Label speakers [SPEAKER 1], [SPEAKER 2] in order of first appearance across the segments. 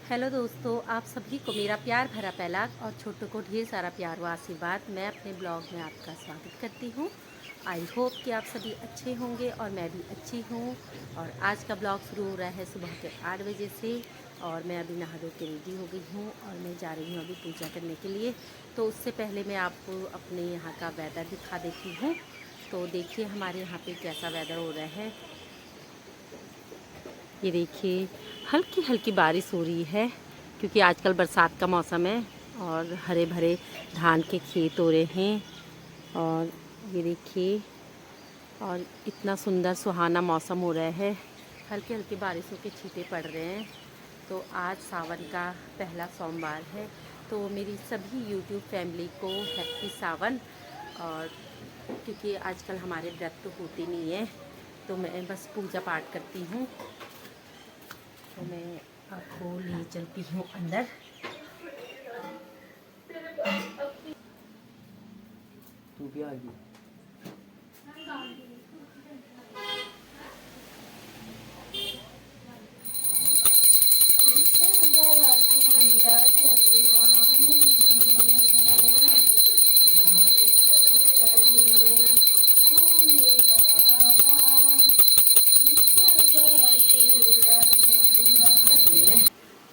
[SPEAKER 1] Hello दोस्तों, आप सभी को मेरा प्यार भरा पहला और छोटों को ढेर सारा प्यार व आशीर्वाद। मैं अपने ब्लॉग में आपका स्वागत करती हूँ। आई होप कि आप सभी अच्छे होंगे और मैं भी अच्छी हूँ। और आज का ब्लॉग शुरू हो रहा है सुबह के 8 बजे से। और मैं अभी नहा धो के रेडी हो गई हूँ और मैं जा रही हूँ अभी पूजा करने के लिए। तो उससे पहले मैं आपको अपने यहाँ का वेदर दिखा देती हूँ। तो देखिए हमारे यहाँ पे कैसा वेदर हो रहा है। ये देखिए हल्की हल्की बारिश हो रही है क्योंकि आजकल बरसात का मौसम है और हरे भरे धान के खेत हो रहे हैं। और ये देखिए और इतना सुंदर सुहाना मौसम हो रहा है, हल्की हल्की बारिशों के छींटे पड़ रहे हैं। तो आज सावन का पहला सोमवार है। तो मेरी सभी यूट्यूब फैमिली को हैप्पी सावन। और क्योंकि आजकल हमारे व्रत तो होते नहीं है तो मैं बस पूजा पाठ करती हूँ। तो मैं आपको ले चलती हूँ अंदर।
[SPEAKER 2] तू भी आ गई।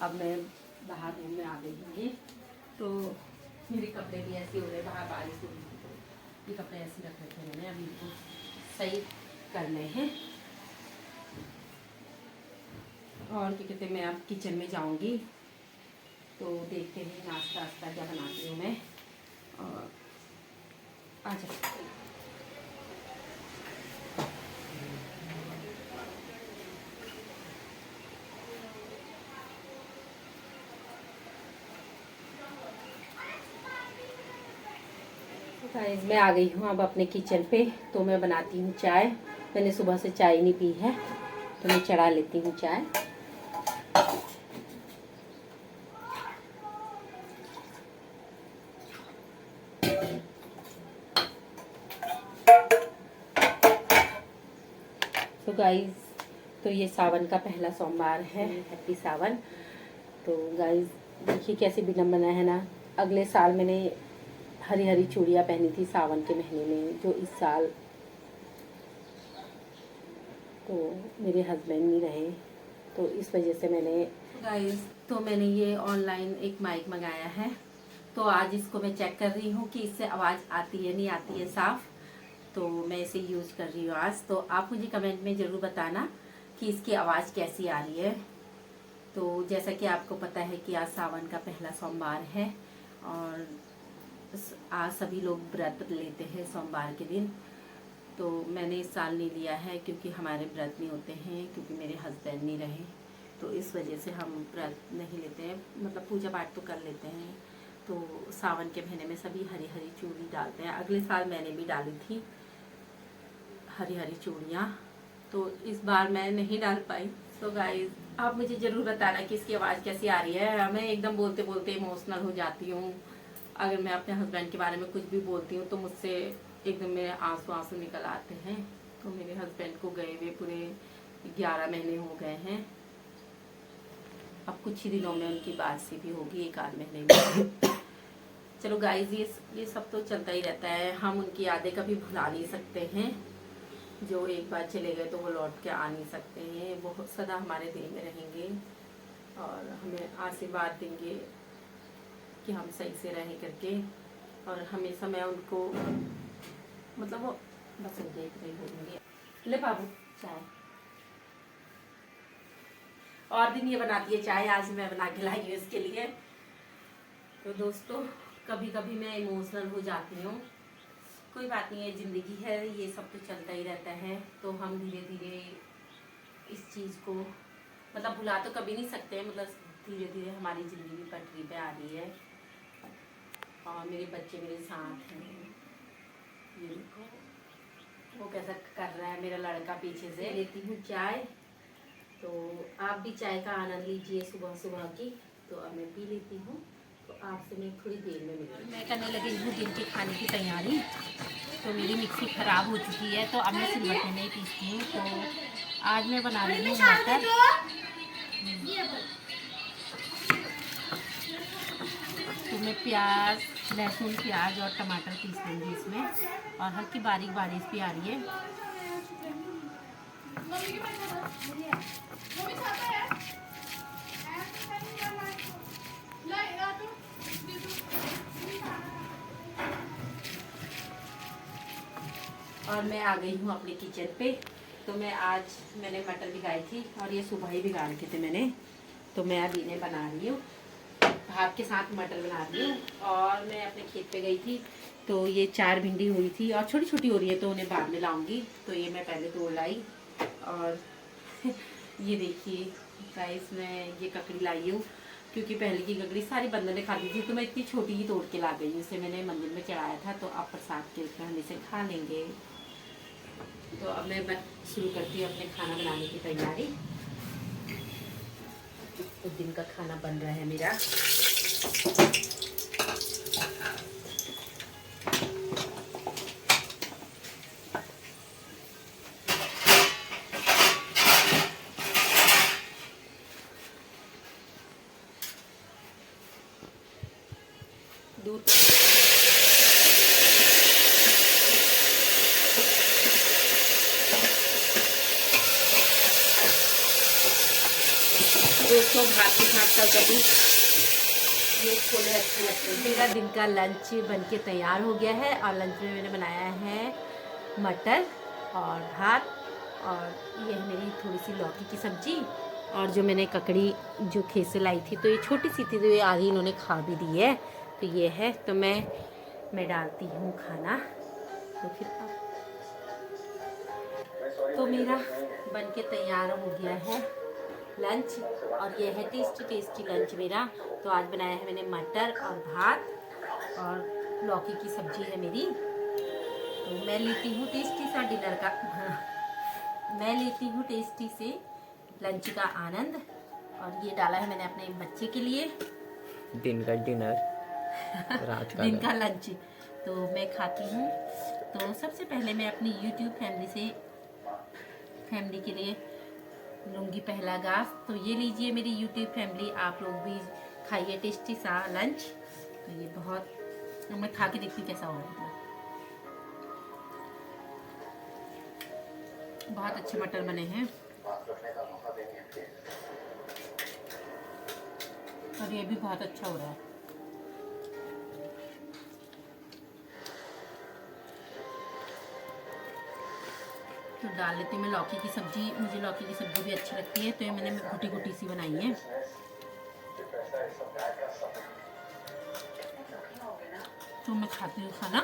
[SPEAKER 1] अब मैं बाहर रूम में आ गई हूँ। तो मेरे कपड़े भी ऐसे हो रहे, बाहर बारिश हो रही थी तो ये कपड़े ऐसे रख रखे मैंने, अभी इनको सही करने हैं। और क्या कहते हैं, मैं अब किचन में जाऊंगी तो देखते हैं नाश्ता वास्ता क्या बनाती हूँ मैं। और आ जाओ। गाइस मैं आ गई हूँ अब अपने किचन पे। तो मैं बनाती हूँ चाय। मैंने सुबह से चाय नहीं पी है तो मैं चढ़ा लेती हूँ चाय। तो गाइस तो ये सावन का पहला सोमवार है, हैप्पी सावन। तो गाइस देखिए कैसे विडम्बना है ना। अगले साल मैंने हरी हरी चूड़ियाँ पहनी थी सावन के महीने में, जो इस साल तो मेरे हस्बैंड नहीं रहे तो इस वजह से मैंने मैंने ये ऑनलाइन एक माइक मंगाया है। तो आज इसको मैं चेक कर रही हूँ कि इससे आवाज़ आती है नहीं आती है साफ। तो मैं इसे यूज कर रही हूँ आज। तो आप मुझे कमेंट में ज़रूर बताना कि इसकी आवाज़ कैसी आ रही है। तो जैसा कि आपको पता है कि आज सावन का पहला सोमवार है और आज सभी लोग व्रत लेते हैं सोमवार के दिन। तो मैंने इस साल नहीं लिया है क्योंकि हमारे व्रत नहीं होते हैं, क्योंकि मेरे हस्बैंड नहीं रहे तो इस वजह से हम व्रत नहीं लेते हैं। मतलब पूजा पाठ तो कर लेते हैं। तो सावन के महीने में सभी हरी हरी चूड़ी डालते हैं। अगले साल मैंने भी डाली थी हरी हरी चूड़ियाँ, तो इस बार मैं नहीं डाल पाई। तो गाइस आप मुझे ज़रूर बताना कि इसकी आवाज़ कैसी आ रही है। मैं एकदम बोलते बोलते इमोशनल हो जाती हूँ। अगर मैं अपने हस्बैंड के बारे में कुछ भी बोलती हूँ तो मुझसे एकदम मेरे आंसू आंसू निकल आते हैं। तो मेरे हस्बैंड को गए हुए पूरे 11 महीने हो गए हैं। अब कुछ ही दिनों में उनकी बारसी भी होगी, 1 आध महीने में। चलो गाइस ये सब तो चलता ही रहता है। हम उनकी यादें कभी भुला नहीं सकते हैं। जो एक बार चले गए तो वो लौट के आ नहीं सकते हैं। वो सदा हमारे दिल में रहेंगे और हमें आशीर्वाद देंगे कि हम सही से रहें करके। और हमेशा मैं उनको मतलब वो बस देख रही होंगी। ले बाबू चाय। और दिन ये बनाती है चाय, आज मैं बना के लाई हूँ इसके लिए। तो दोस्तों कभी कभी मैं इमोशनल हो जाती हूँ। कोई बात नहीं है, ज़िंदगी है, ये सब तो चलता ही रहता है। तो हम धीरे धीरे इस चीज़ को मतलब भुला तो कभी नहीं सकते। मतलब धीरे धीरे हमारी ज़िंदगी पटरी पे आ रही है और मेरे बच्चे मेरे साथ हैं। ये देखो वो कैसा कर रहा है मेरा लड़का पीछे से। लेती हूँ चाय। तो आप भी चाय का आनंद लीजिए सुबह सुबह की। तो अब मैं पी लेती हूँ। तो आपसे मैं थोड़ी देर में मिलूँगी। मैं करने लगी हूँ दिन के खाने की तैयारी। तो मेरी मिक्सी ख़राब हो चुकी है तो अब मैं सिलबट्टे में ही पीसती हूँ। तो आज मैं बना रही हूँ मटर। मैंने प्याज, लहसुन, प्याज और टमाटर पीस लेंगे इसमें, और हल्की बारीक बारिश भी आ रही है। और मैं आ गई हूँ अपने किचन पे। तो मैंने मटर भिगाई थी और ये सुबह ही भिगा रखे थे मैंने। तो मैं अभी इन्हें बना रही हूँ, भात के साथ मटर बना रही हूँ। और मैं अपने खेत पे गई थी, तो ये 4 भिंडी हुई थी और छोटी छोटी हो रही है, तो उन्हें बाद में लाऊंगी। तो ये मैं पहले तोड़ लाई। और ये देखिए गाइस, मैं ये ककड़ी लाई हूँ क्योंकि पहले की ककड़ी सारी बंदर ने खा दी थी, तो मैं इतनी छोटी ही तोड़ के ला गई। उसे मैंने मंदिर में चढ़ाया था, तो आप प्रसाद के कहने से खा लेंगे। तो अब मैं शुरू करती हूँ अपने खाना बनाने की तैयारी। उस दिन का खाना बन रहा है मेरा। दूध दोस्तों, भात के साथ कभी ये छोले अच्छे लगते हैं। मेरा दिन का लंच बनके तैयार हो गया है, और लंच में मैंने बनाया है मटर और भात, और ये है मेरी थोड़ी सी लौकी की सब्जी, और जो मैंने ककड़ी जो खेत से लाई थी, तो ये छोटी सी थी, तो ये आधी इन्होंने खा भी दी है। तो ये है, तो मैं डालती हूँ खाना। तो फिर तो मेरा बनके तैयार हो गया है लंच, और ये है टेस्टी टेस्टी लंच मेरा। तो आज बनाया है मैंने मटर और भात, और लौकी की सब्जी है मेरी। तो मैं लेती हूँ टेस्टी सा डिनर का मैं लेती हूँ टेस्टी से लंच का आनंद। और ये डाला है मैंने अपने बच्चे के लिए
[SPEAKER 2] दिन का डिनर, रात का
[SPEAKER 1] दिन का लंच। तो मैं खाती हूँ। तो सबसे पहले मैं अपनी YouTube फैमिली के लिए लूँगी पहला गास। तो ये लीजिए मेरी YouTube फैमिली, आप लोग भी खाइए टेस्टी सा लंच। तो ये बहुत, मैं खा के देखती कैसा होगा। बहुत अच्छे मटर बने हैं, और ये भी बहुत अच्छा हो रहा है। तो डाल लेती हूँ मैं लौकी की सब्जी। मुझे लौकी की सब्जी भी अच्छी लगती है, तो ये मैंने घुटी घुटी सी बनाई है। तो मैं खाती हूँ खाना,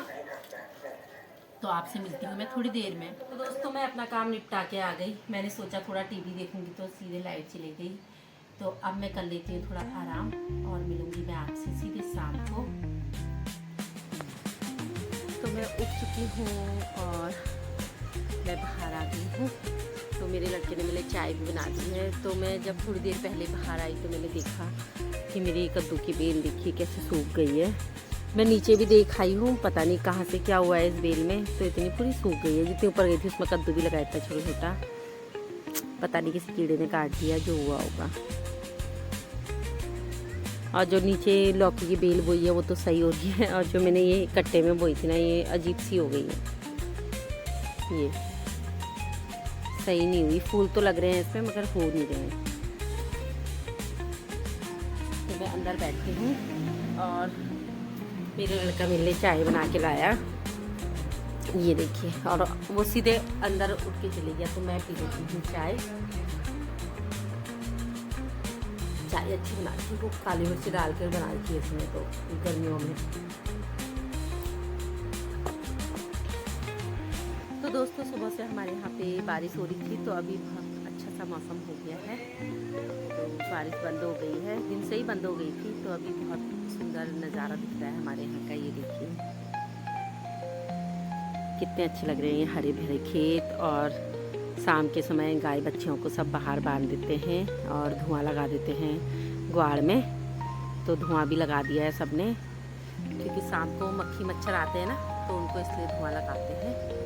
[SPEAKER 1] तो आपसे मिलती हूँ मैं थोड़ी देर में। तो दोस्तों, मैं अपना काम निपटा के आ गई। मैंने सोचा थोड़ा टीवी देखूंगी, तो सीधे लाइट चली गई। तो अब मैं कर लेती हूँ थोड़ा आराम, और मिलूंगी मैं आपसे सीधे शाम को। तो मैं उठ चुकी हूँ और मैं बाहर आ गई हूँ। तो मेरे लड़के ने मेरे चाय भी बना दी है। तो मैं जब थोड़ी देर पहले बाहर आई, तो मैंने देखा कि मेरी कद्दू की बेल देखिए कैसे सूख गई है। मैं नीचे भी देख आई हूँ, पता नहीं कहाँ से क्या हुआ है इस बेल में। तो इतनी पूरी सूख गई है। जितनी ऊपर गई थी उसमें कद्दू भी लगाया था छोटा छोटा, पता नहीं किसी कीड़े ने काट दिया, जो हुआ होगा। और जो नीचे लौकी की बेल बोई है वो तो सही हो रही है, और जो मैंने ये कट्टे में बोई थी ना, ये अजीब सी हो गई है। ये सही नहीं हुई। फूल तो लग रहे हैं इसमें, मगर हो नहीं रहे हैं। तो मैं अंदर बैठी हूँ, और मेरा लड़का मेरे लिए चाय बना के लाया, ये देखिए। और वो सीधे अंदर उठ के चले गया, तो मैं पी लेती हूँ चाय। चाय अच्छी बनाती हूँ, काली मिर्च डाल कर बनाती है इसमें, तो गर्मियों में। तो दोस्तों, सुबह से हमारे यहाँ पे बारिश हो रही थी, तो अभी बहुत अच्छा सा मौसम हो गया है। तो बारिश बंद हो गई है, दिन से ही बंद हो गई थी। तो अभी बहुत सुंदर नज़ारा दिख रहा है हमारे यहाँ का। ये देखिए कितने अच्छे लग रहे हैं ये हरे भरे खेत। और शाम के समय गाय बच्चियों को सब बाहर बांध देते हैं और धुआं लगा देते हैं ग्वाड़ में। तो धुआं भी लगा दिया है सबने, क्योंकि शाम को मक्खी मच्छर आते हैं ना, तो उनको इसलिए धुआं लगाते हैं।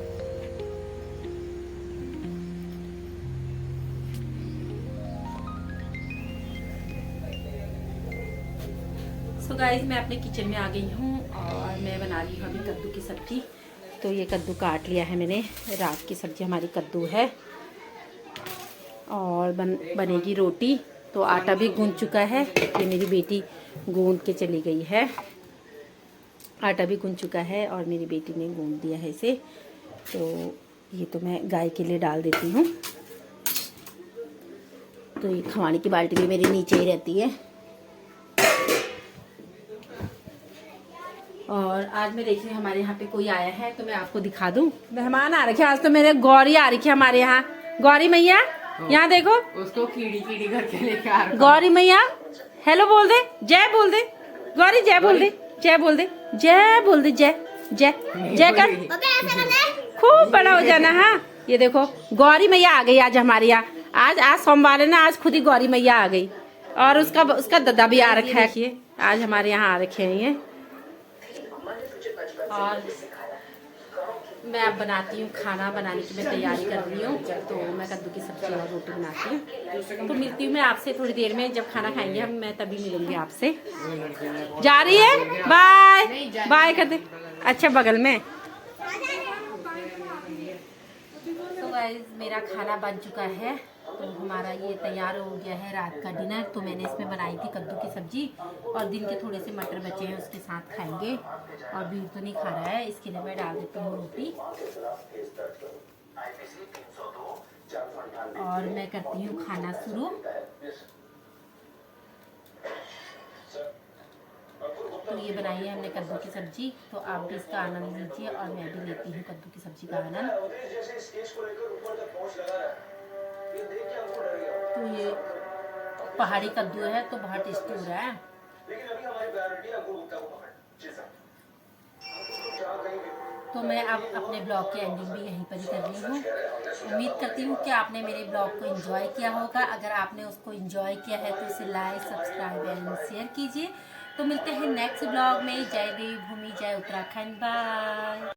[SPEAKER 1] सो गाइस मैं अपने किचन में आ गई हूँ और मैं बना रही हूँ अभी कद्दू की सब्ज़ी। तो ये कद्दू काट लिया है मैंने। रात की सब्ज़ी हमारी कद्दू है और बनेगी रोटी। तो आटा भी गूंद चुका है, ये मेरी बेटी गूंद के चली गई है। आटा भी गूंद चुका है और मेरी बेटी ने गूंद दिया है इसे। तो ये तो मैं गाय के लिए डाल देती हूँ। तो ये खवाने की बाल्टी भी मेरी नीचे ही रहती है। और आज मैं देख रही हूँ हमारे यहाँ पे कोई आया है, तो मैं आपको दिखा दूँ। मेहमान आ रखे हैं आज, तो मेरे गौरी आ रखी है हमारे यहाँ। गौरी मैया यहाँ देखो,
[SPEAKER 2] उसको कीड़ी कीड़ी करके लेके आ रहा।
[SPEAKER 1] गौरी मैया हेलो बोल दे, जय बोल दे। गौरी जय बोल दे, जय बोल दे, जय बोल दे, जय जय जय कर। खूब बड़ा हो जाना। हाँ ये देखो गौरी मैया आ गई आज हमारे यहाँ। आज सोमवार है ना, आज खुद ही गौरी मैया आ गई। और उसका दादा भी आ रखा है, आज हमारे यहाँ आ रखे हैं ये। और मैं अब बनाती हूँ खाना, बनाने की मैं तैयारी कर रही हूँ। तो मैं कद्दू की सब्ज़ी और रोटी बनाती हूँ। तो मिलती हूँ मैं आपसे थोड़ी देर में, जब खाना खाएंगे हम, मैं तभी मिलूंगी आपसे। जा रही है, बाय बाय कर दे। अच्छा बगल में। तो गाइस मेरा खाना बन चुका है। तो हमारा ये तैयार हो गया है रात का डिनर। तो मैंने इसमें बनाई थी कद्दू की सब्जी और दिन के थोड़े से मटर बचे हैं, उसके साथ खाएंगे। और बीर तो नहीं खा रहा है, इसके लिए मैं डाल देती हूँ रोटी। और मैं करती हूँ खाना शुरू। तो ये बनाई है हमने कद्दू की सब्जी। तो आप भी इसका आनंद लीजिए और मैं भी लेती हूँ कद्दू की सब्जी का आनंद। तो ये पहाड़ी कद्दू है तो बहुत टेस्टी हो रहा है। तो मैं अब अपने ब्लॉग की एंडिंग भी यहीं पर ही कर रही हूँ। उम्मीद करती हूँ कि आपने मेरे ब्लॉग को एंजॉय किया होगा। अगर आपने उसको एंजॉय किया है तो इसे लाइक, सब्सक्राइब एंड शेयर कीजिए। तो मिलते हैं नेक्स्ट ब्लॉग में। जय देवभूमि, जय उत्तराखंड, बाय।